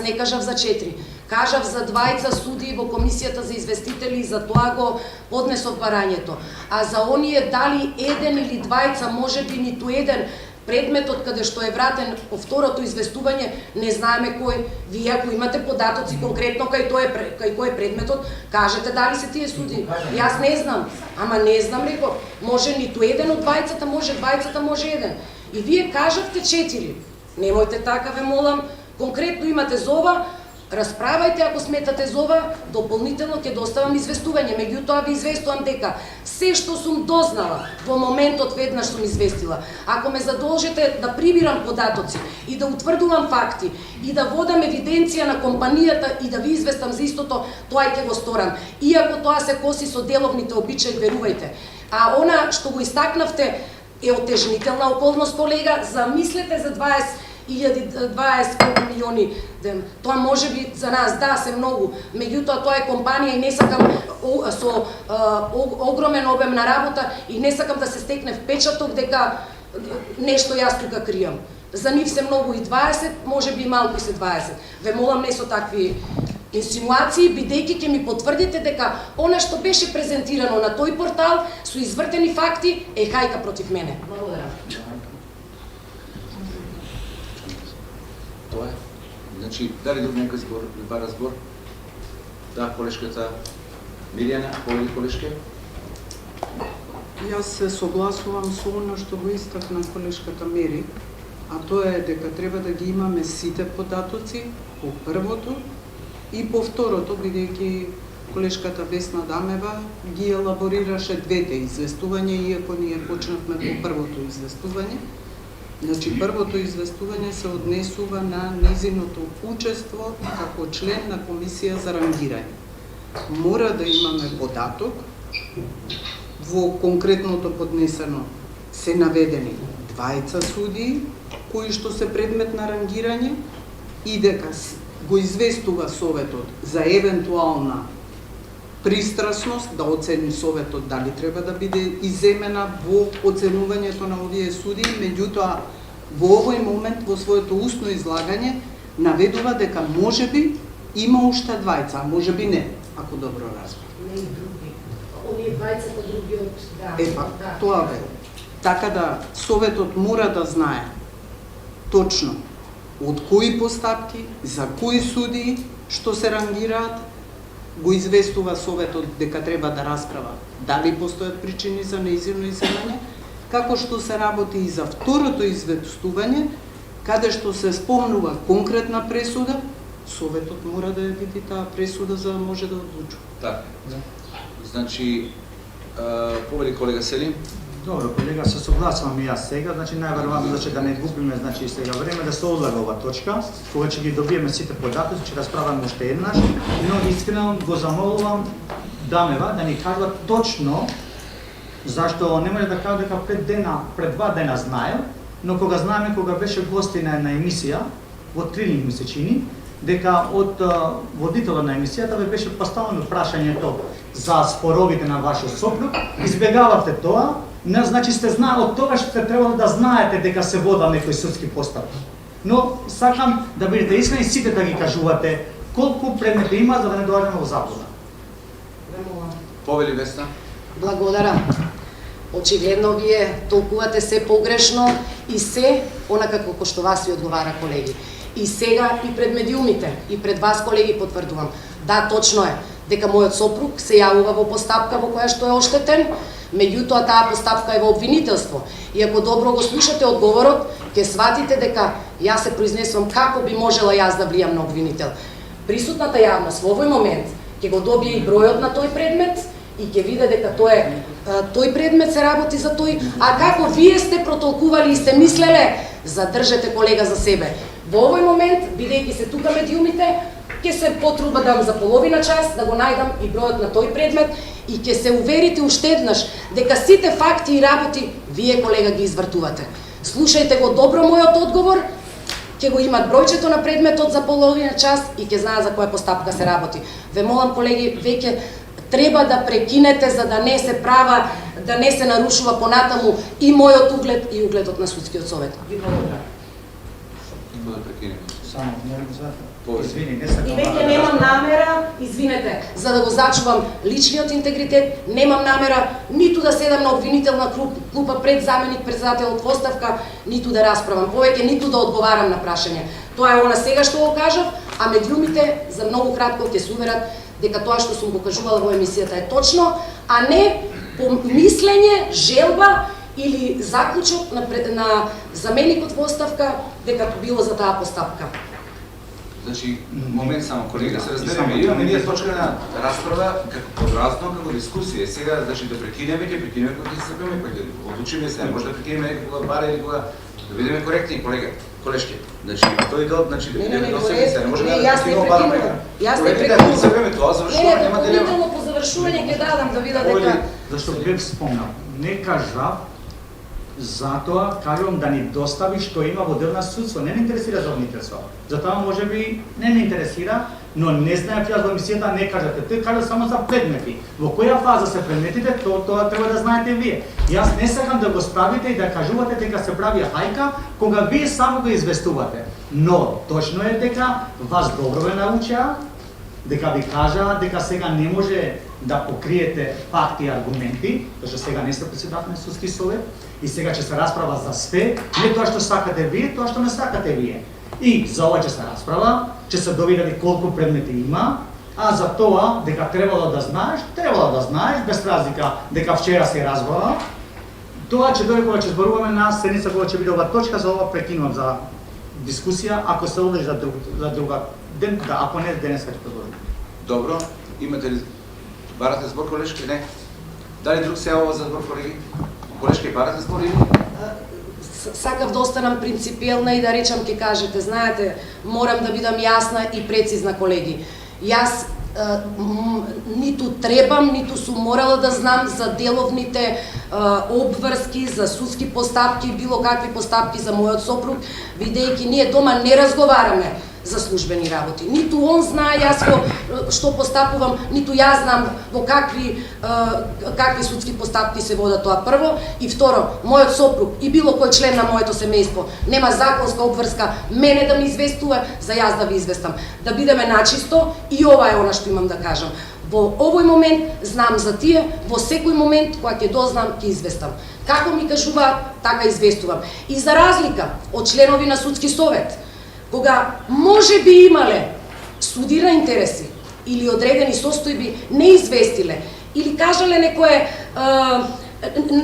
не кажав за 4. Кажав за 2 судии во комисијата за известители и за тоа го поднесов барањето. А за оние дали 1 или 2, можеби ниту еден предметот каде што е вратен по второто известување, не знаеме кој. Вие ако имате податоци конкретно кај кој е предметот, кажете дали се тие судии. Јас не знам, ама не знам, реков, може ниту еден од 2, може 2, може 1. И вие кажавте 4. Немојте така, ве молам, конкретно имате за ова, расправајте ако сметате за ова, дополнително ќе доставам известување, меѓутоа ви известувам дека се што сум дознала во моментот веднаш сум известила. Ако ме задолжите да прибирам податоци и да утврдувам факти и да водам евиденција на компанијата и да ви известам за истото, тоа ќе го сторам. Иако тоа се коси со деловните обичаи, верувајте. А она што го истакнавте е отежнителна околност, колега, замислете за 20 милиони, тоа може би за нас, да, се многу, меѓутоа тоа е компанија и не сакам со огромен обем на работа и не сакам да се стекне впечаток дека нешто јас тука кријам. За нив се многу и 20, може би малку се 20. Ве молам не со такви инсинуации, бидејќи ќе ми потврдите дека она што беше презентирано на тој портал со извртени факти е хајка против мене. Благодарам. Тоа е. Значи, дали друг некој збор, бара збор? Да, колешката Милјана, колешке? Јас се согласувам со оно што го истакна колешката Мери, а тоа е дека треба да ги имаме сите податоци по првото и по второто, бидејќи колешката Весна Дамева ги елаборираше двете известувања, иако ние почнавме по првото известување. Значи, првото известување се однесува на незиното учество како член на комисија за рангирање. Мора да имаме податок, во конкретното поднесено се наведени 2 судии, кои што се предмет на рангирање и дека го известува Советот за евентуална пристрасност, да оцени Советот дали треба да биде иземена во оценувањето на овие судии, меѓутоа во овој момент во своето устно излагање наведува дека можеби има уште 2, а можеби не, ако добро разбрав. Не и други. Оние 20 други од Епа, тоа бе. Така да Советот мора да знае точно од кои постапки, за кои судии што се рангираат, го известува Советот дека треба да расправа дали постојат причини за неизино иземање, како што се работи и за второто известување, каде што се спомнува конкретна пресуда, Советот мора да ја види таа пресуда за да може да одлучува. Така. Значи, повели колега Селим. Добро, колега, се согласувам и јас сега, значи најверојатно значи да не губиме значи сега време да се одлага ова точка, кога ќе ги добиеме сите податоци, ќе расправаме уште еднаш, но искрено го замолувам Дамева да ни кажува точно зашто не може да кажа дека пред 2 дена знаел, но кога знаеме кога беше гостина на емисија во Трилинг ми се чини, дека од водителот на емисијата ве беше поставено прашањето за споровите на вашиот сопруг, избегавате тоа. Не, значи сте знаели од тоа што требало да знаете дека се вода некои судски постапки. Но сакам да бидете искрени сите да ги кажувате колку предмети има за да не доаѓаме во заблуда. Повели Весна. Благодарам. Очигледно вие толкувате се погрешно и се онака како што вас ви одговара, колеги. И сега и пред медиумите, и пред вас, колеги, потврдувам. Да, точно е дека мојот сопруг се јавува во постапка во која што е оштетен, меѓутоа таа постапка е во обвинителство. И ако добро го слушате одговорот, ќе сватите дека јас се произнесувам како би можела јас да влијам на обвинител. Присутната јавност во овој момент ќе го добие и бројот на тој предмет и ќе види дека тој предмет се работи за тој, а како вие сте протолкували и сте мислеле, задржете колега за себе. Во овој момент, бидејќи се тука медиумите, ќе се потрудам за половина час да го најдам и бројот на тој предмет и ќе се уверите уште еднаш дека сите факти и работи вие, колега, ги извртувате. Слушајте го добро мојот одговор, ќе го имат бројчето на предметот за половина час и ќе знаат за која постапка се работи. Ве молам, колеги, веќе треба да прекинете за да не се права, да не се нарушува понатаму и мојот углед и угледот на судскиот совет. Ви благодарам. Има да прекинеме. Само, не Извини, не сакам. И веќе немам намера, извинете, за да го зачувам личниот интегритет, немам намера ниту да седам на обвинителна клупа пред заменик председател од оставка, ниту да расправам повеќе, ниту да одговарам на прашања. Тоа е она сега што го кажав, а медиумите за многу кратко ќе се уверат дека тоа што сум го кажувала во емисијата е точно, а не по мислење, желба или заклучок на заменикот во оставка дека било за таа постапка. Значи, момент само, колега, се разбереме. Имаме ние точка на расправа како подразно, како дискусија. Сега, значи, да прекинеме, ќе прекинеме кога ќе се сепеме, па ќе одлучиме се. Може да прекинеме некога бара или кога да бидеме коректни, колега, колешки. Значи, тој дел, значи, да бидеме до себе се. Не може да прекинеме бара прека. Јас не прекинувам. Да се сепеме тоа, завршуваме, нема дилема. Допълнително по завршување ќе дадам да видам дека... Зашто бев спомнал, не кажав, затоа кажувам да ни достави што има во дел на судство, не ме интересира за обвинителство. Затоа може би не ме интересира, но не знаев јас во емисијата не кажате. Тој кажа само за предмети. Во која фаза се предметите, тоа треба да знаете вие. Јас не сакам да го ставите и да кажувате дека се прави хајка кога вие само го известувате. Но точно е дека вас добро ве научаа, дека ви кажаа дека сега не може да покриете факти и аргументи, зашто сега не сте председател на судски совет и сега ќе се расправа за све, не тоа што сакате вие, тоа што не сакате вие. И за ова ќе се расправа, ќе се доведе колку предмети има, а за тоа дека требало да знаеш, без разлика дека вчера се разбрала. Тоа ќе дојде кога ќе зборуваме на седница кога ќе биде ова точка, за ова прекинувам за дискусија, ако се одлежи за друга ден, да, ако не денеска ќе продолжиме. Добро, имате ли барате збор, колешки? Не. Дали друг се јавува за збор, колеги? Колешки, барате збор или? Сакав да останам принципиелна и да речам ќе кажете, знаете, морам да бидам јасна и прецизна, колеги. Јас ниту требам, ниту сум морала да знам за деловните обврски, за судски постапки, било какви постапки за мојот сопруг, бидејќи ние дома не разговараме за службени работи. Ниту он знае јас што постапувам, ниту јас знам во какви судски постапки се водат, тоа прво. И второ, мојот сопруг и било кој член на моето семејство нема законска обврска мене да ми известува, за јас да ви известам. Да бидеме начисто и ова е она што имам да кажам. Во овој момент знам за тие, во секој момент кога ќе дознам ќе известам. Како ми кажуваат, така известувам. И за разлика од членови на судски совет, кога може би имале судира интереси или одредени состојби не известиле или кажале некое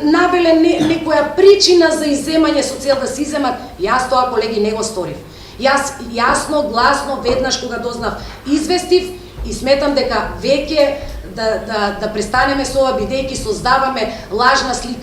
навеле некоја причина за иземање со цел да се иземат, јас тоа, колеги, не го сторив. Јас јасно, гласно, веднаш кога дознав, известив и сметам дека веќе да престанеме со ова, бидејќи создаваме лажна слика